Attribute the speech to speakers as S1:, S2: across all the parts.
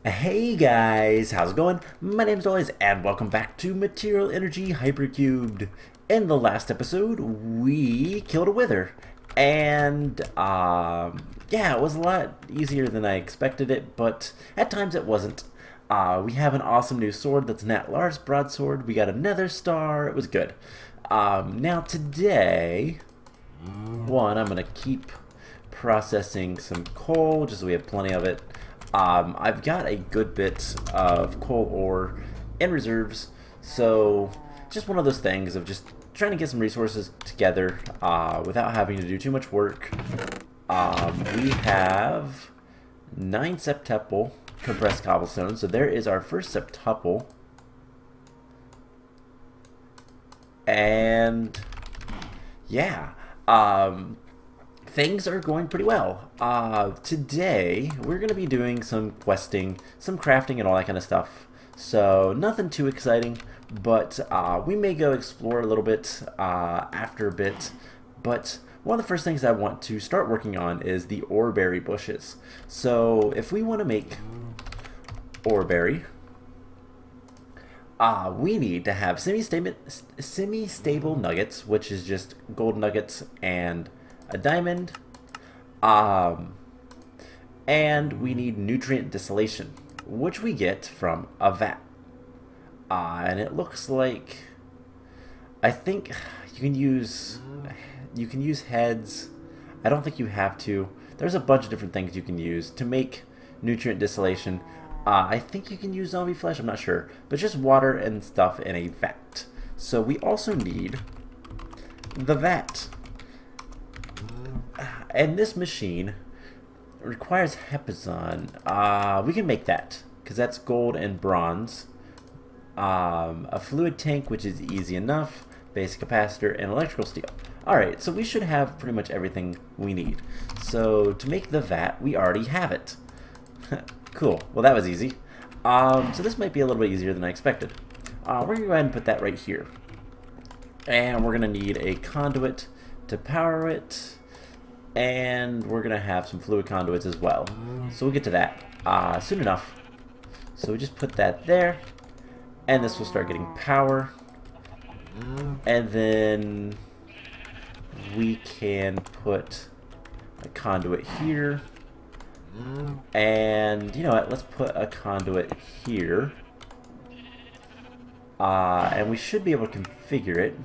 S1: Hey guys, how's it going? My name's Doyes, and welcome back to Material Energy Hypercubed. In the last episode, we killed a wither, and yeah, it was a lot easier than I expected it, but at times it wasn't. We have an awesome new sword that's an Atlar's broadsword. We got a nether star. It was good. Now today, I'm gonna keep processing some coal just so we have plenty of it. I've got a good bit of coal ore in reserves, so just one of those things of just trying to get some resources together without having to do too much work. We have 9 septuple compressed cobblestone, so there is our first septuple. And yeah, things are going pretty well. Today, we're going to be doing some questing, some crafting, and all that kind of stuff. So, nothing too exciting, but we may go explore a little bit after a bit. But one of the first things I want to start working on is the oreberry bushes. So, if we want to make oreberry, we need to have semi-stable nuggets, which is just gold nuggets and a diamond. And we need nutrient distillation, which we get from a vat. And it looks like, I think you can use heads. I don't think you have to. There's a bunch of different things you can use to make nutrient distillation. I think you can use zombie flesh, I'm not sure, but just water and stuff in a vat. So we also need the vat. And this machine requires hepazon. We can make that, because that's gold and bronze. A fluid tank, which is easy enough, basic capacitor, and electrical steel. Alright, so we should have pretty much everything we need. So to make the vat, we already have it. Cool. Well, that was easy. So this might be a little bit easier than I expected. We're going to go ahead and put that right here. And we're going to need a conduit to power it. And we're going to have some fluid conduits as well. So we'll get to that soon enough. So we just put that there. And this will start getting power. And then we can put a conduit here. And you know what, let's put a conduit here. And we should be able to configure it.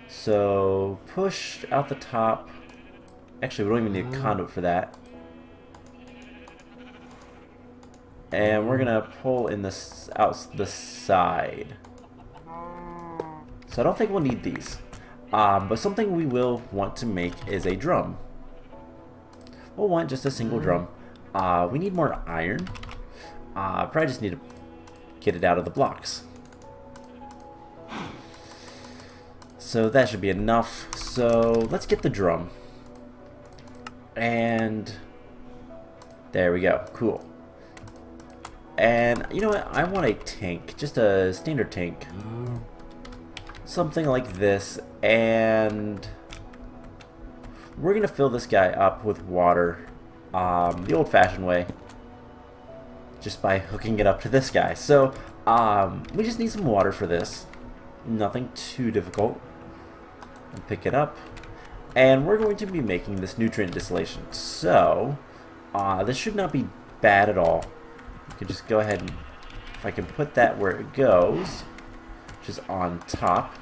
S1: So push out the top. Actually, we don't even need a conduit for that. And we're gonna pull in this out the side. So I don't think we'll need these. But something we will want to make is a drum. We'll want just a single drum. We need more iron. Probably just need to get it out of the blocks. So that should be enough. So let's get the drum. And there we go. Cool. And you know what? I want a tank. Just a standard tank. Something like this. And we're going to fill this guy up with water the old-fashioned way, just by hooking it up to this guy. So we just need some water for this. Nothing too difficult. And pick it up. And we're going to be making this nutrient distillation. So this should not be bad at all. You can just go ahead and, if I can put that where it goes, which is on top,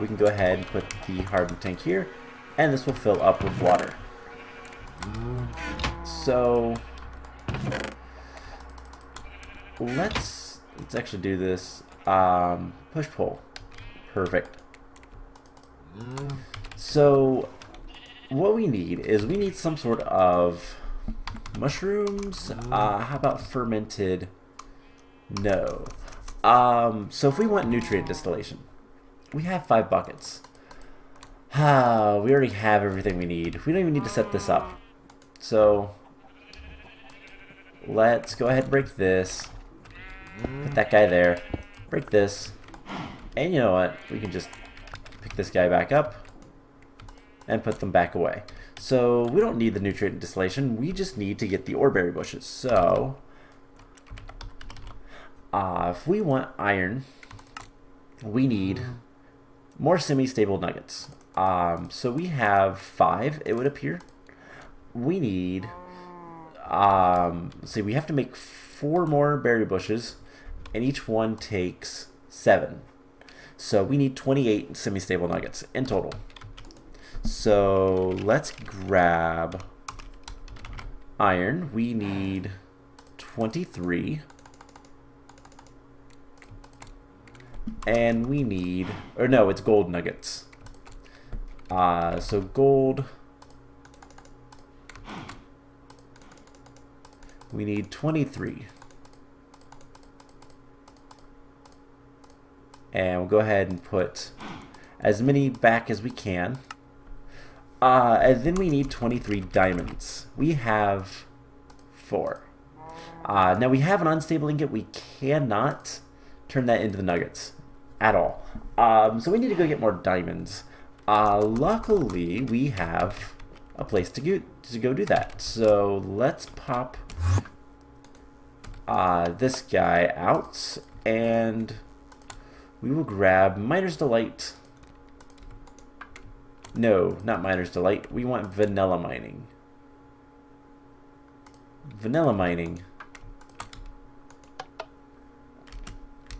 S1: we can go ahead and put the hardened tank here. And this will fill up with water. So let's actually do this. Push pull. Perfect. So what we need is we need some sort of mushrooms. How about fermented? No. So if we want nutrient distillation, we have 5 buckets. We already have everything we need. We don't even need to set this up. So let's go ahead and break this. Put that guy there. Break this. And you know what? We can just pick this guy back up and put them back away. So we don't need the nutrient distillation. We just need to get the ore berry bushes. So if we want iron, we need more semi-stable nuggets. So we have 5, it would appear. We need, let's see, we have to make 4 more berry bushes, and each one takes 7. So we need 28 semi-stable nuggets in total. So let's grab iron. We need 23. And we need, or no, it's gold nuggets. So gold, we need 23. And we'll go ahead and put as many back as we can. And then we need 23 diamonds. We have 4. Now we have an unstable ingot. We cannot turn that into the nuggets at all. So we need to go get more diamonds. Luckily, we have a place to go do that. So let's pop this guy out, and we will grab Miner's Delight. No, not Miner's Delight. We want vanilla mining. Vanilla mining.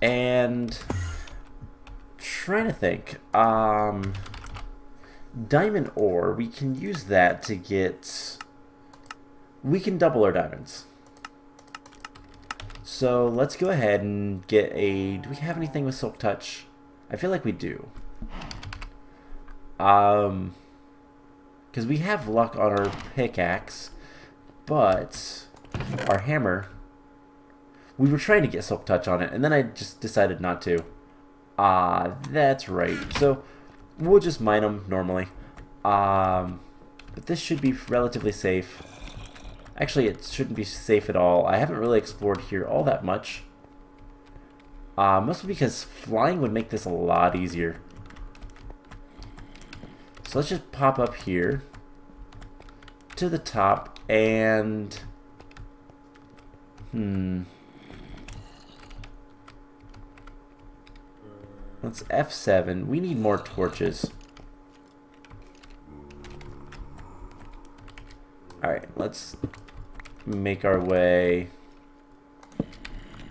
S1: And trying to think. Diamond ore, we can use that to get, we can double our diamonds. So let's go ahead and get a, do we have anything with Silk Touch? I feel like we do. Because we have luck on our pickaxe, but our hammer, we were trying to get Silk Touch on it, and then I just decided not to. That's right. So we'll just mine them normally. But this should be relatively safe. Actually, it shouldn't be safe at all. I haven't really explored here all that much. Mostly because flying would make this a lot easier. So let's just pop up here to the top and let's F7. We need more torches. Alright, let's make our way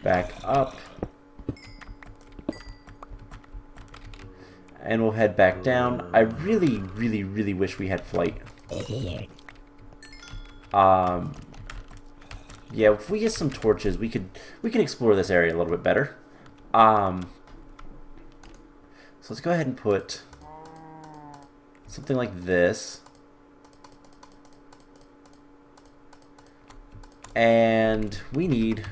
S1: back up. And we'll head back down. I really, really, really wish we had flight. Yeah, if we get some torches, we can explore this area a little bit better. So let's go ahead and put something like this. And we need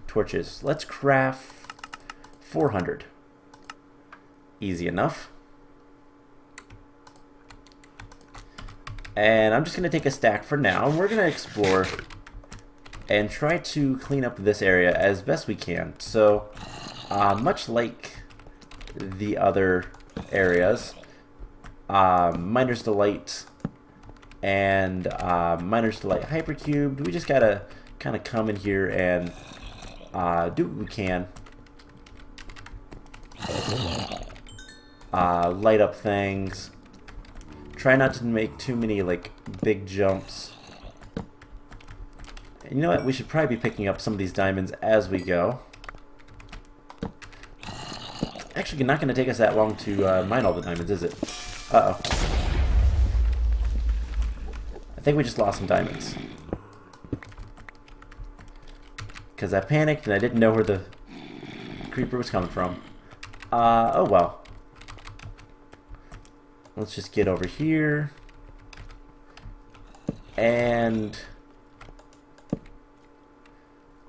S1: torches. Let's craft 400. Easy enough. And I'm just going to take a stack for now. We're going to explore and try to clean up this area as best we can. So, much like the other areas, Miner's Delight and Miner's Delight Hypercubed, we just got to kind of come in here and do what we can. Light up things. Try not to make too many like big jumps. And you know what? We should probably be picking up some of these diamonds as we go. Actually, not going to take us that long to mine all the diamonds, is it? Uh-oh. I think we just lost some diamonds. Because I panicked and I didn't know where the creeper was coming from. Oh well. Let's just get over here. And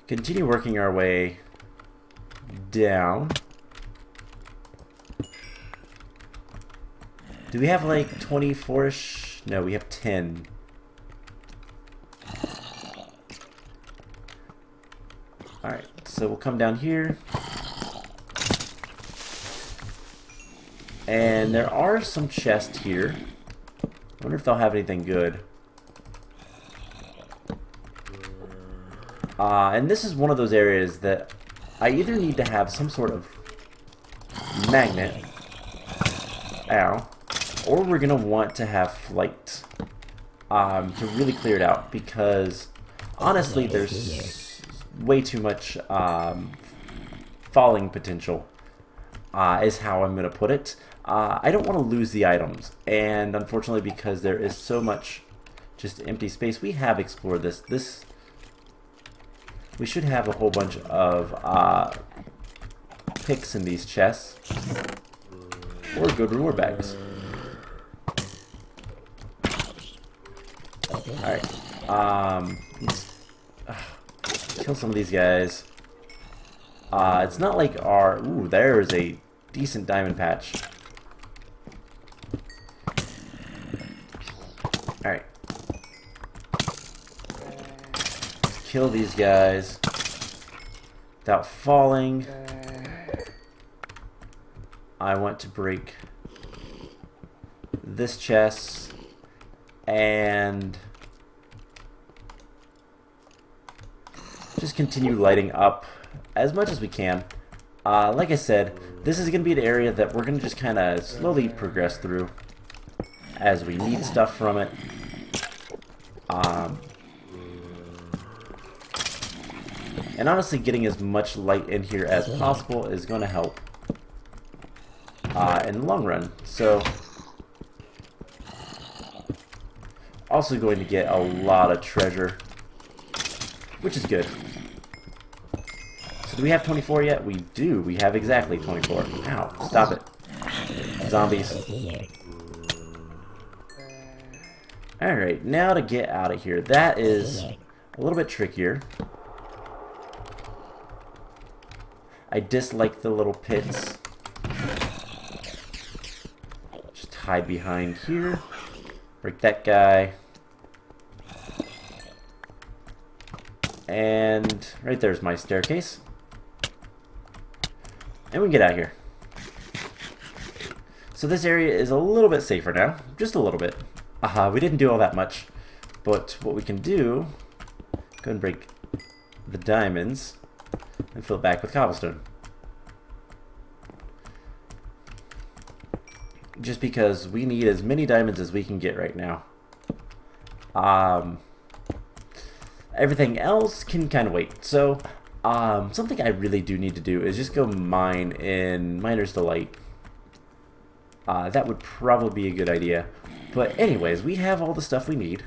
S1: continue working our way down. Do we have like 24-ish? No, we have 10. Alright, so we'll come down here. And there are some chests here. wonder if they'll have anything good. And this is one of those areas that I either need to have some sort of magnet, ow, or we're going to want to have flight to really clear it out, because honestly there's way too much falling potential, is how I'm going to put it. I don't want to lose the items, and unfortunately because there is so much just empty space, we have explored this. We should have a whole bunch of picks in these chests, or good reward bags. Alright, let's kill some of these guys. It's not like our... Ooh, there is a decent diamond patch. Alright. Kill these guys without falling. I want to break this chest and just continue lighting up as much as we can. Like I said, this is going to be an area that we're going to just kind of slowly progress through as we need stuff from it. And honestly, getting as much light in here as possible is going to help in the long run. So, also going to get a lot of treasure, which is good. So do we have 24 yet? We do. We have exactly 24. Ow, stop it. Zombies. Alright, now to get out of here. That is a little bit trickier. I dislike the little pits. Just hide behind here. Break that guy. And right there's my staircase. And we can get out of here. So this area is a little bit safer now. Just a little bit. We didn't do all that much. But what we can do, go ahead and break the diamonds and fill it back with cobblestone. Just because we need as many diamonds as we can get right now. Everything else can kind of wait. So, something I really do need to do is just go mine in Miner's Delight. That would probably be a good idea. But anyways, we have all the stuff we need.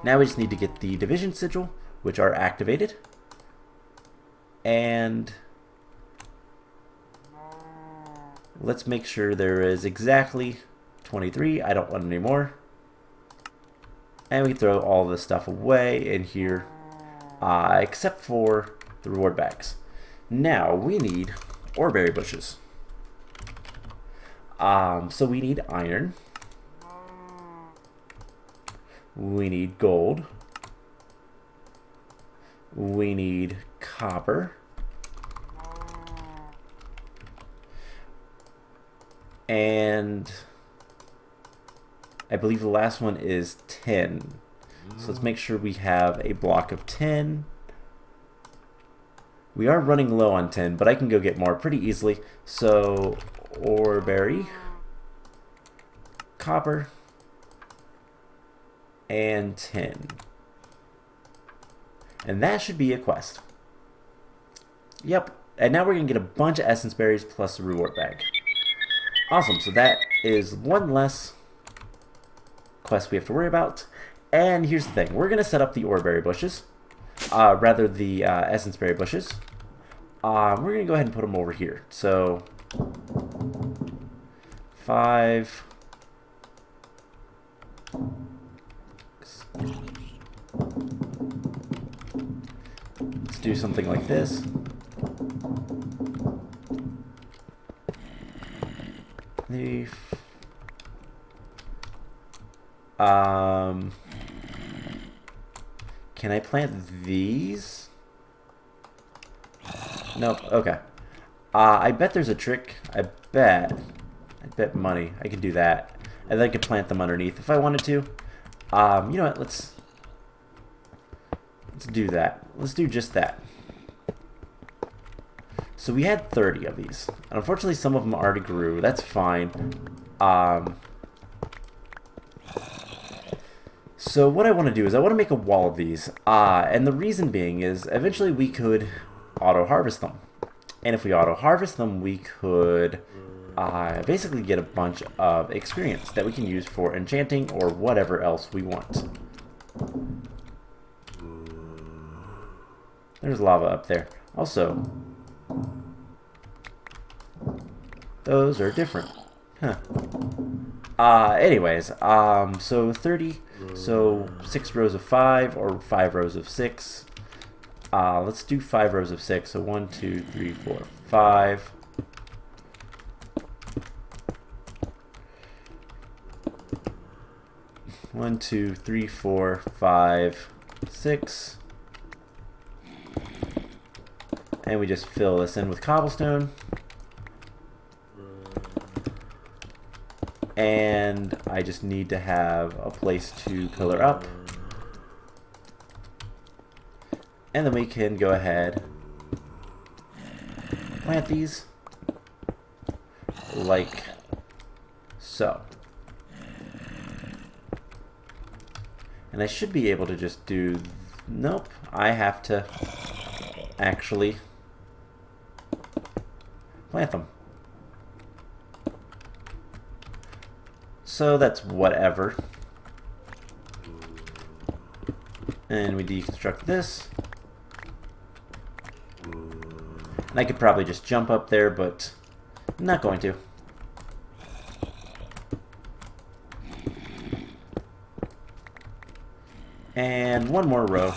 S1: Now we just need to get the division sigil, which are activated. And let's make sure there is exactly 23. I don't want any more. And we throw all this stuff away in here, except for the reward bags. Now we need oreberry bushes. So we need iron. We need gold. We need copper. And I believe the last one is 10. So let's make sure we have a block of 10. We are running low on 10, but I can go get more pretty easily. So, oreberry, copper, and 10. And that should be a quest. Yep. And now we're going to get a bunch of essence berries plus a reward bag. Awesome. So that is one less quest we have to worry about. And here's the thing. We're going to set up the oreberry bushes. Rather, the essence berry bushes. We're going to go ahead and put them over here. So, 5. Let's do something like this. Can I plant these? Nope. Okay. I bet there's a trick. I bet money I can do that. And then I could plant them underneath if I wanted to. You know what? Let's do that. Let's do just that. So we had 30 of these. And unfortunately, some of them already grew. That's fine. So what I want to do is I want to make a wall of these. And the reason being is eventually we could auto-harvest them. And if we auto-harvest them, we could basically get a bunch of experience that we can use for enchanting or whatever else we want. There's lava up there. Also, those are different. Huh. Anyways, so 30, so 6 rows of 5 or 5 rows of 6. Let's do 5 rows of 6. So 1, 2, 3, 4, 5. One, 2, 3, 4, 5, 6. And we just fill this in with cobblestone. And I just need to have a place to pillar up. And then we can go ahead, plant these like so. And I should be able to just do, nope, I have to actually plant them. So that's whatever. And we deconstruct this. And I could probably just jump up there, but I'm not going to. And one more row.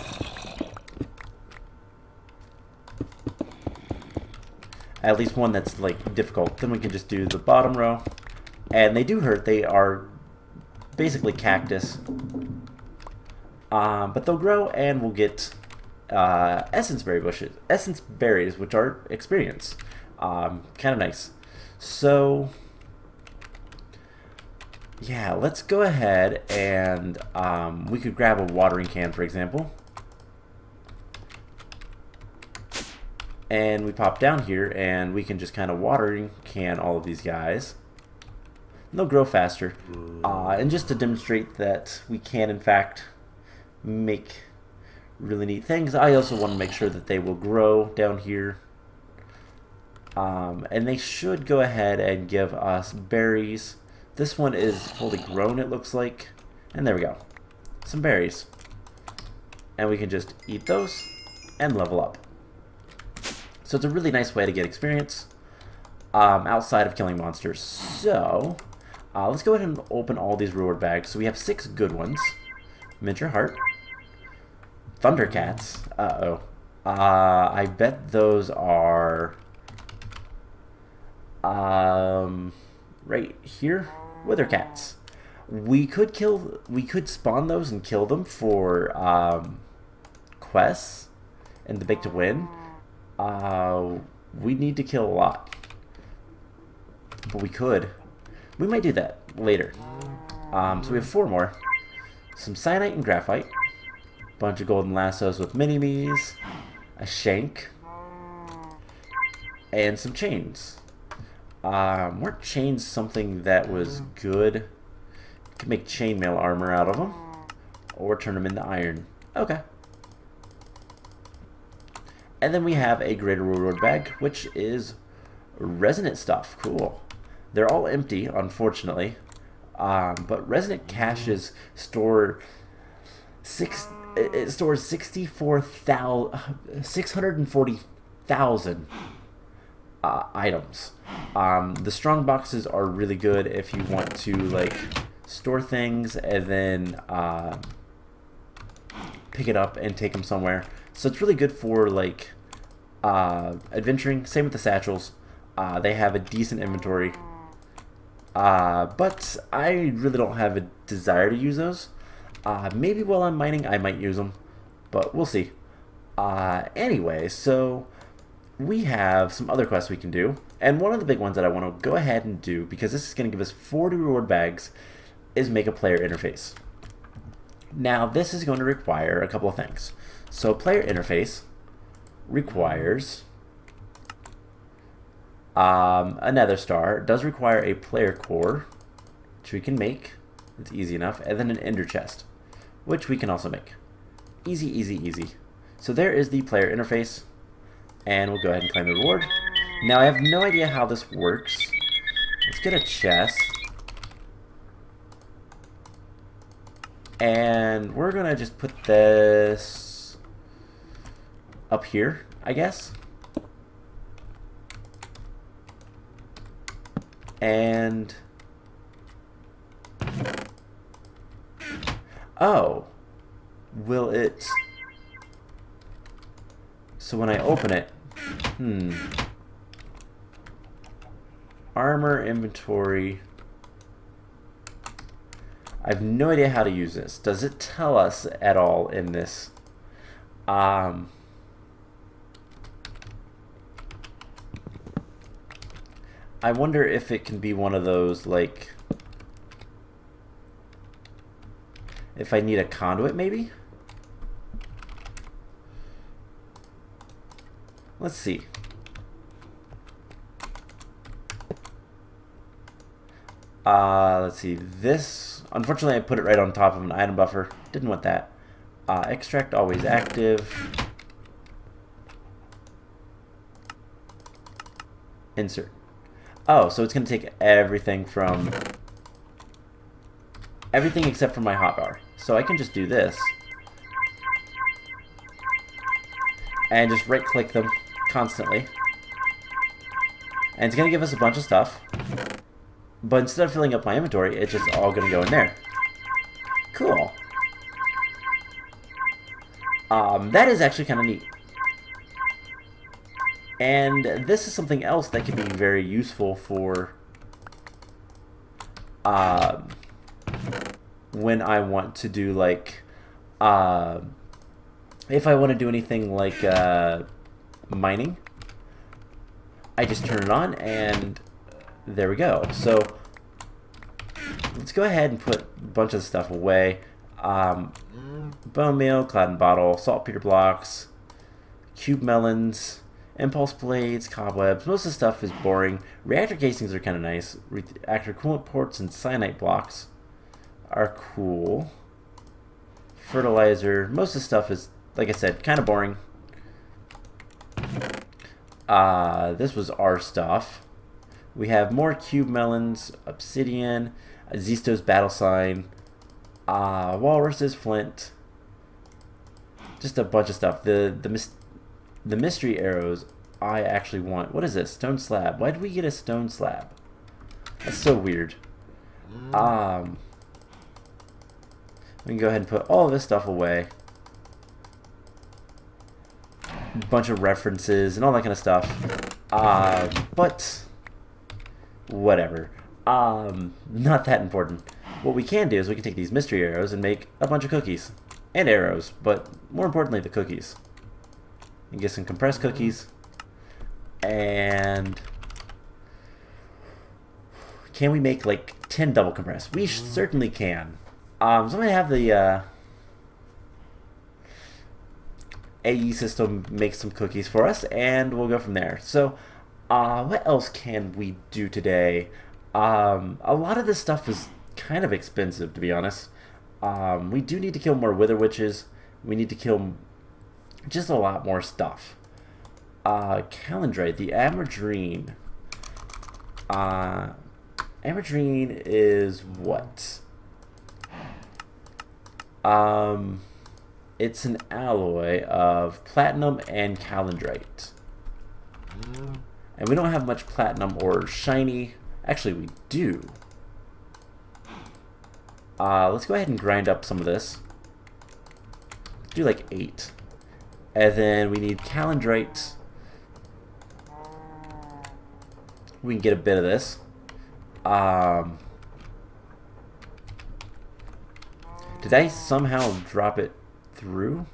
S1: At least one that's like difficult. Then we can just do the bottom row. And they do hurt. They are basically cactus. But they'll grow and we'll get essence berries, which are experience. Kind of nice. So yeah, let's go ahead and we could grab a watering can, for example. And we pop down here and we can just kind of watering can all of these guys. And they'll grow faster. And just to demonstrate that we can, in fact, make really neat things, I also want to make sure that they will grow down here. And they should go ahead and give us berries. This one is fully grown, it looks like. And there we go. Some berries. And we can just eat those and level up. So it's a really nice way to get experience outside of killing monsters. So let's go ahead and open all these reward bags. So we have 6 good ones. Miniature heart. Thundercats. Uh-oh. I bet those are right here. Wither cats. We could spawn those and kill them for quests and the big to win. We need to kill a lot, but we might do that later. So we have 4 more. Some cyanite and graphite, bunch of golden lassos with mini-me's, a shank, and some chains. Weren't chains something that was good? Could make chainmail armor out of them, or turn them into iron. Okay. And then we have a greater reward bag, which is resonant stuff. Cool. They're all empty, unfortunately. But resonant caches store it stores 640,000 items. The strong boxes are really good if you want to like store things and then pick it up and take them somewhere. So it's really good for like adventuring. Same with the satchels. They have a decent inventory. But I really don't have a desire to use those. Maybe while I'm mining I might use them, but we'll see. Anyway, so we have some other quests we can do, and one of the big ones that I want to go ahead and do, because this is going to give us 40 reward bags, is make a player interface. Now this is going to require a couple of things. So player interface requires a nether star. It does require a player core, which we can make. It's easy enough. And then an ender chest, which we can also make. Easy, easy, easy. So there is the player interface. And we'll go ahead and claim the reward. Now I have no idea how this works. Let's get a chest. And we're gonna just put this up here, I guess. And oh, will it? So when I open it, armor inventory. I have no idea how to use this. Does it tell us at all in this? I wonder if it can be one of those, like, if I need a conduit, maybe? Let's see. Let's see. This, unfortunately, I put it right on top of an item buffer. Didn't want that. Extract always active. Insert. Oh, so it's going to take everything from... everything except for my hotbar. So I can just do this. And just right-click them constantly. And it's going to give us a bunch of stuff. But instead of filling up my inventory, it's just all going to go in there. Cool. That is actually kind of neat. And this is something else that can be very useful for when I want to do, like, if I want to do anything like mining, I just turn it on and there we go. So let's go ahead and put a bunch of stuff away. Bone meal, cloud and bottle, saltpeter blocks, cube melons, impulse blades, cobwebs. Most of the stuff is boring. Reactor casings are kind of nice. Reactor coolant ports and cyanite blocks are cool. Fertilizer. Most of the stuff is, like I said, kind of boring. This was our stuff. We have more cube melons, obsidian, Zisto's battle sign, walruses, flint, just a bunch of stuff. The mystery arrows I actually want. What is this? Stone slab. Why did we get a stone slab? That's so weird. We can go ahead and put all of this stuff away. A bunch of references and all that kind of stuff. But whatever. Not that important. What we can do is we can take these mystery arrows and make a bunch of cookies. And arrows, but more importantly the cookies. And get some compressed cookies. And can we make like 10 double compressed? We certainly can. So I'm going to have the AE system make some cookies for us, and we'll go from there. So what else can we do today? A lot of this stuff is kind of expensive, to be honest. We do need to kill more wither witches. We need to kill just a lot more stuff. Calandrite, the amadrine. Amadrine is what? It's an alloy of platinum and calandrite. And we don't have much platinum or shiny. Actually, we do. Let's go ahead and grind up some of this. Do like 8. And then we need calandrite. We can get a bit of this. Did I somehow drop it through?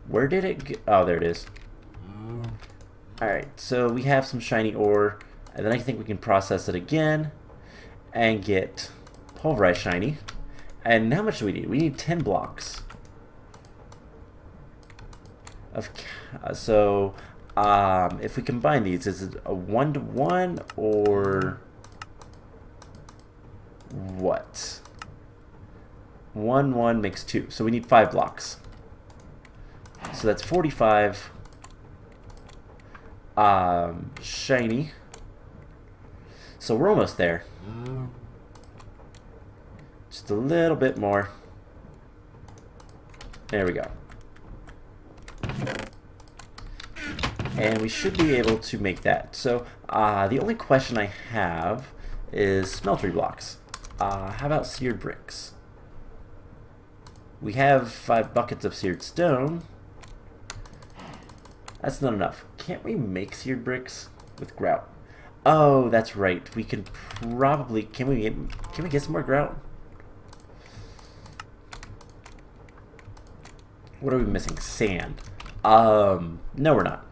S1: Where did it go? Oh, there it is. Alright, so we have some shiny ore, and then I think we can process it again. and get pulverized shiny. And how much do we need? We need 10 blocks. So if we combine these, is it a 1-to-1 or what? 1 makes 2, so we need 5 blocks. So that's 45 shiny. So we're almost there. Just a little bit more. There we go. And we should be able to make that. So the only question I have is smeltery blocks. How about seared bricks? We have 5 buckets of seared stone. That's not enough. Can't we make seared bricks with grout? Oh, that's right. We can probably... Can we get some more grout? What are we missing? Sand. No, we're not.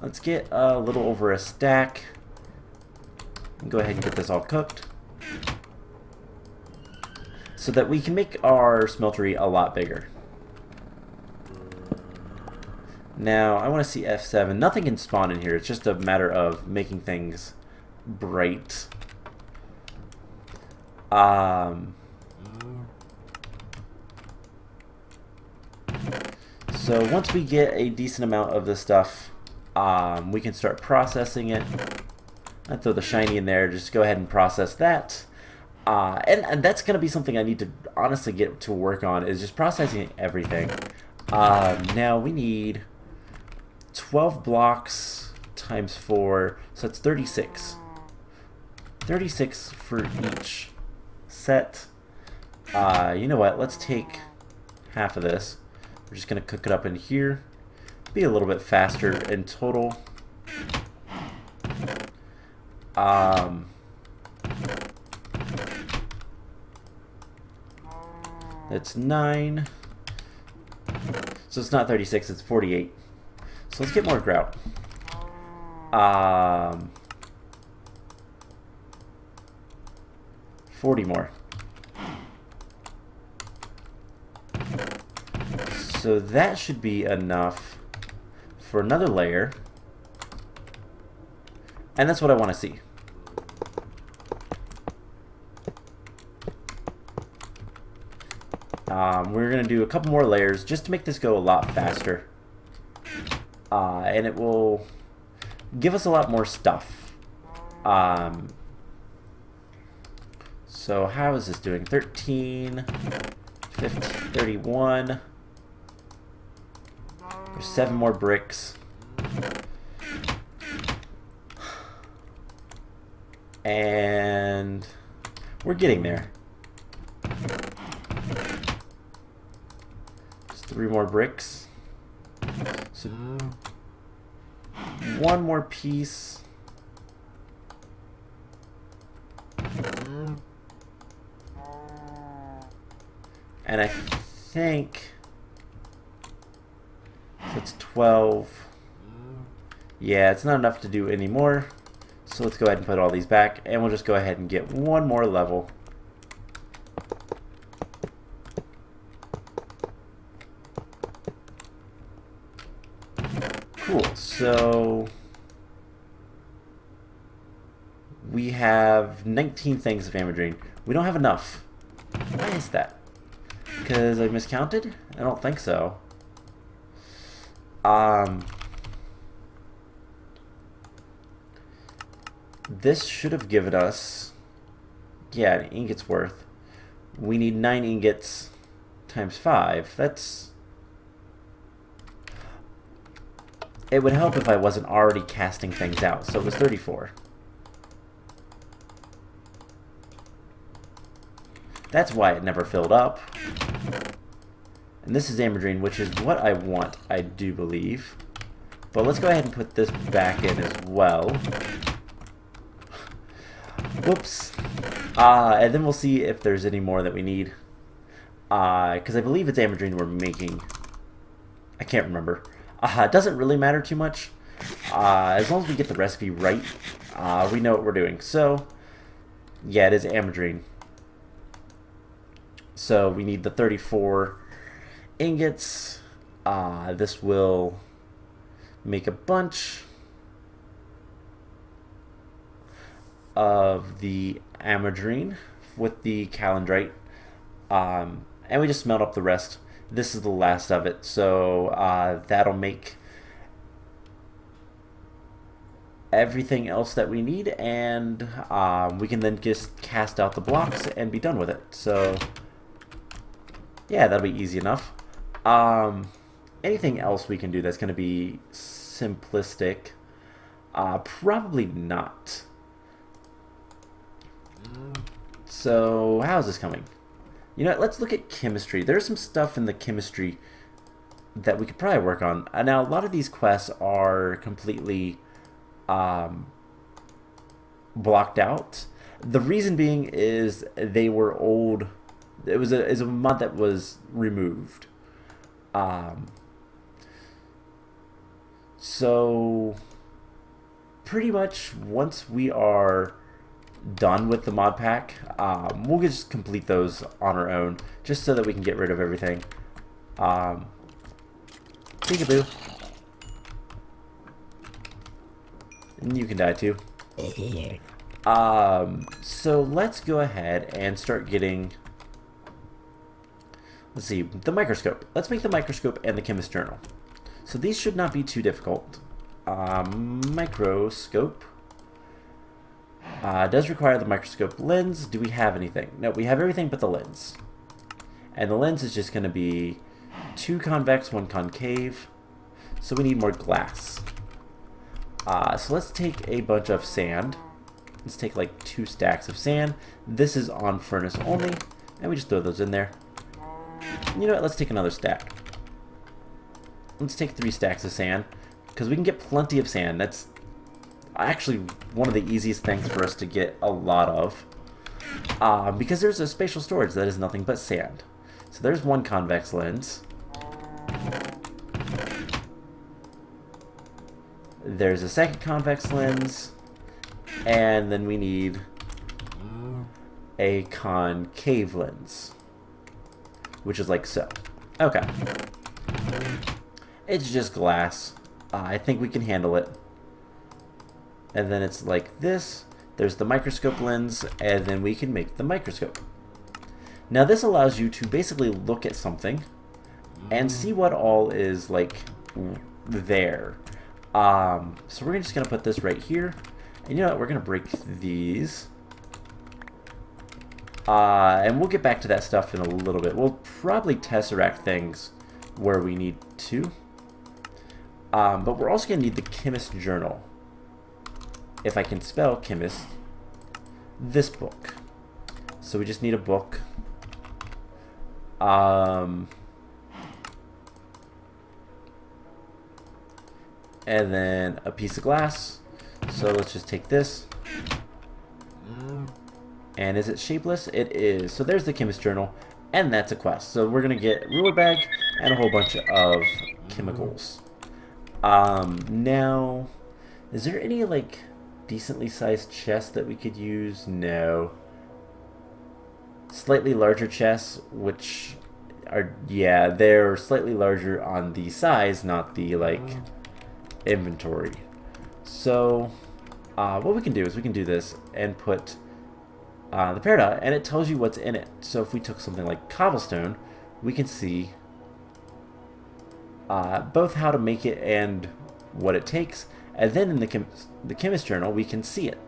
S1: Let's get a little over a stack. Go ahead and get this all cooked so that we can make our smeltery a lot bigger. Now, I want to see F7. Nothing can spawn in here. It's just a matter of making things bright. So once we get a decent amount of this stuff, we can start processing it. I'll throw the shiny in there. Just go ahead and process that. And that's going to be something I need to honestly get to work on, is just processing everything. Now we need 12 blocks times 4, so that's 36. 36 for each set. You know what? Let's take half of this. We're just going to cook it up in here. Be a little bit faster in total. That's 9. So it's not 36, it's 48. So let's get more grout. 40 more. So that should be enough for another layer. And that's what I want to see. We're going to do a couple more layers just to make this go a lot faster. And it will give us a lot more stuff. So how is this doing? 13, 15, 31. There's 7 more bricks. And we're getting there. Just 3 more bricks. So 1 more piece. And I think it's 12. Yeah, it's not enough to do anymore. So let's go ahead and put all these back, and we'll just go ahead and get 1 more level. Cool, so we have 19 things of Amadrine. We don't have enough. Why is that? Because I miscounted? I don't think so. This should have given us, yeah, an ingot's worth. We need 9 ingots times 5. That's... It would help if I wasn't already casting things out, so it was 34. That's why it never filled up. And this is Amadrine, which is what I want, I do believe. But let's go ahead and put this back in as well. Whoops. And then we'll see if there's any more that we need. Because I believe it's Amadrine we're making. I can't remember. It doesn't really matter too much. As long as we get the recipe right, we know what we're doing. So, yeah, it is amadrine. So we need the 34 ingots. This will make a bunch of the amadrine with the calendrite, and we just smelt up the rest. This is the last of it, so that'll make everything else that we need, and we can then just cast out the blocks and be done with it. So yeah, that'll be easy enough. Anything else we can do that's going to be simplistic? Probably not. So how's this coming? You know, let's look at chemistry. There's some stuff in the chemistry that we could probably work on. Now, a lot of these quests are completely blocked out. The reason being is they were old. It was a mod that was removed. So pretty much once we are done with the mod pack, we'll just complete those on our own, just so that we can get rid of everything. Peekaboo. And you can die too. So let's go ahead and start getting, let's see, the microscope. Let's make the microscope and the chemist journal. So these should not be too difficult. Microscope. Does require the microscope lens. Do we have anything? No, we have everything but the lens. And the lens is just going to be 2 convex, 1 concave. So we need more glass. So let's take a bunch of sand. Let's take like 2 stacks of sand. This is on furnace only. And we just throw those in there. You know what? Let's take another stack. Let's take 3 stacks of sand, because we can get plenty of sand. That's actually one of the easiest things for us to get a lot of, because there's a spatial storage that is nothing but sand. So there's 1 convex lens. There's a 2nd convex lens, and then we need a concave lens, which is like so. Okay. It's just glass. I think we can handle it. And then it's like this. There's the microscope lens, and then we can make the microscope. Now this allows you to basically look at something and see what all is like there. So we're just gonna put this right here, and you know what? We're gonna break these. And we'll get back to that stuff in a little bit. We'll probably tesseract things where we need to. But we're also going to need the chemist journal. If I can spell chemist, this book. So we just need a book. And then a piece of glass. So let's just take this. And is it shapeless? It is. So there's the chemist journal, and that's a quest. So we're going to get ruler bag and a whole bunch of chemicals. Now, is there any like decently sized chests that we could use? No. Slightly larger chests, which are, yeah, they're slightly larger on the size, not the like inventory. So what we can do is we can do this and put the peridot, and it tells you what's in it. So if we took something like cobblestone, we can see both how to make it and what it takes, and then in the chemist journal we can see it,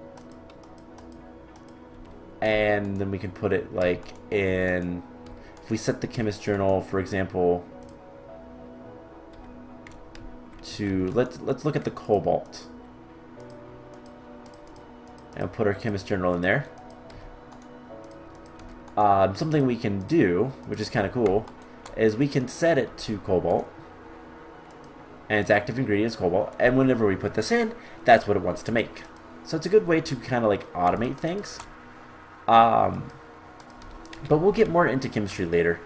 S1: and then we can put it like in. If we set the chemist journal, for example, to let's look at the cobalt, and put our chemist journal in there. Something we can do, which is kind of cool, is we can set it to cobalt, and its active ingredient is cobalt, and whenever we put this in, that's what it wants to make. So it's a good way to kind of like automate things. But we'll get more into chemistry later.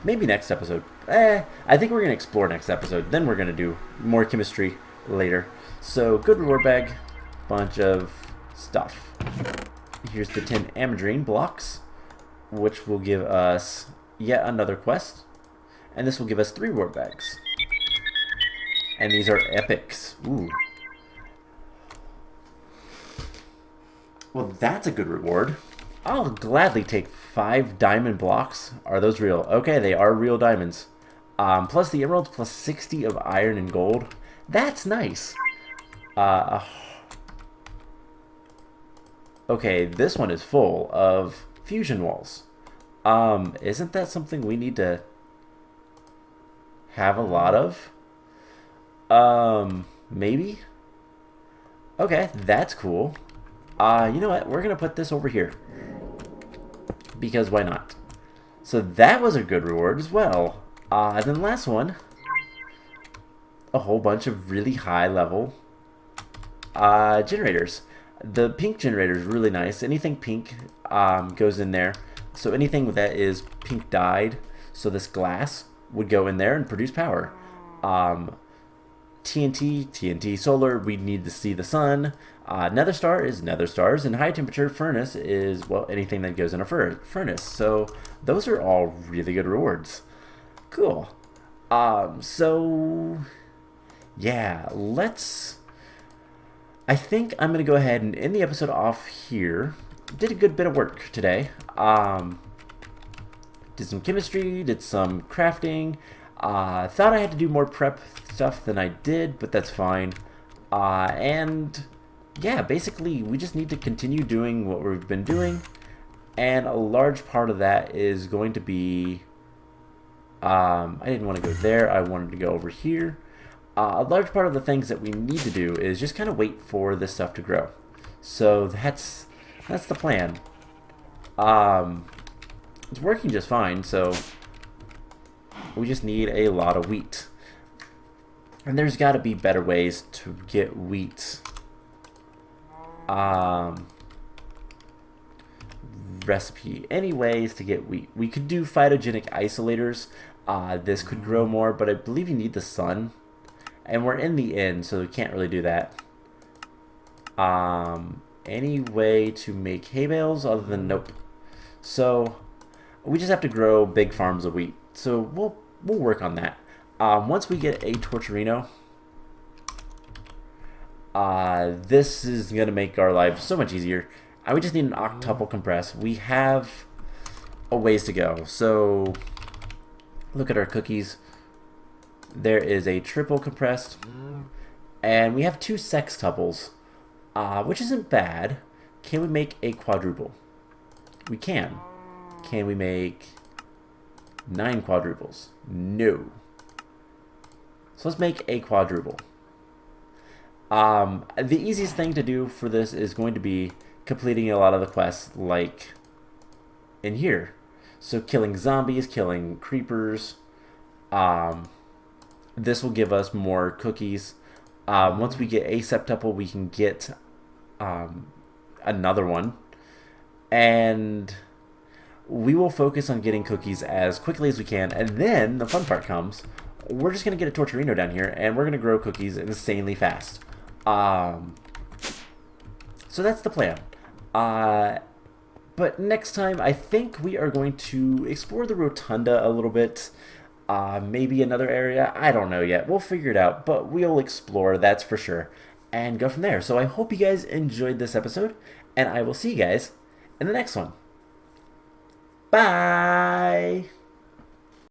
S1: Maybe next episode. I think we're going to explore next episode. Then we're going to do more chemistry. later. So good reward bag, bunch of stuff. Here's the 10 amadrine blocks, which will give us yet another quest. And this will give us 3 reward bags. And these are epics. Ooh. Well, that's a good reward. I'll gladly take 5 diamond blocks. Are those real? Okay, they are real diamonds. Plus the emeralds, plus 60 of iron and gold. That's nice. Okay, this one is full of fusion walls. Isn't that something we need to have a lot of? Maybe? Okay, that's cool. You know what? We're gonna put this over here. Because why not? So that was a good reward as well. And then the last one, a whole bunch of really high level generators. The pink generator is really nice. Anything pink goes in there. So anything that is pink dyed, so this glass would go in there and produce power. TNT solar, we need to see the sun. Nether star is nether stars, and high temperature furnace is, well, anything that goes in a furnace. So those are all really good rewards. Cool. So yeah, I think I'm gonna go ahead and end the episode off here. Did a good bit of work today. Did some chemistry, did some crafting. Thought I had to do more prep stuff than I did, but that's fine. And yeah, basically we just need to continue doing what we've been doing, and a large part of that is going to be I didn't want to go there, I wanted to go over here. A large part of the things that we need to do is just kind of wait for this stuff to grow. So that's the plan. It's working just fine, so we just need a lot of wheat. And there's got to be better ways to get wheat. Recipe. Any ways to get wheat. We could do phytogenic isolators. This could grow more, but I believe you need the sun. And we're in the end, so we can't really do that. Any way to make hay bales other than nope. So we just have to grow big farms of wheat. So we'll work on that. Once we get a Torturino, this is going to make our lives so much easier. We just need an octuple compress. We have a ways to go. So look at our cookies. There is a triple compressed, and we have 2 sextuples, which isn't bad. Can we make a quadruple? We can. Can we make 9 quadruples? No. So let's make a quadruple. The easiest thing to do for this is going to be completing a lot of the quests like in here. So killing zombies, killing creepers. This will give us more cookies. Once we get a septuple, we can get another one. And we will focus on getting cookies as quickly as we can. And then the fun part comes. We're just going to get a Torturino down here, and we're going to grow cookies insanely fast. So that's the plan. But next time, I think we are going to explore the Rotunda a little bit. Maybe another area. I don't know yet. We'll figure it out, but we'll explore, that's for sure, and go from there. So I hope you guys enjoyed this episode, and I will see you guys in the next one. Bye!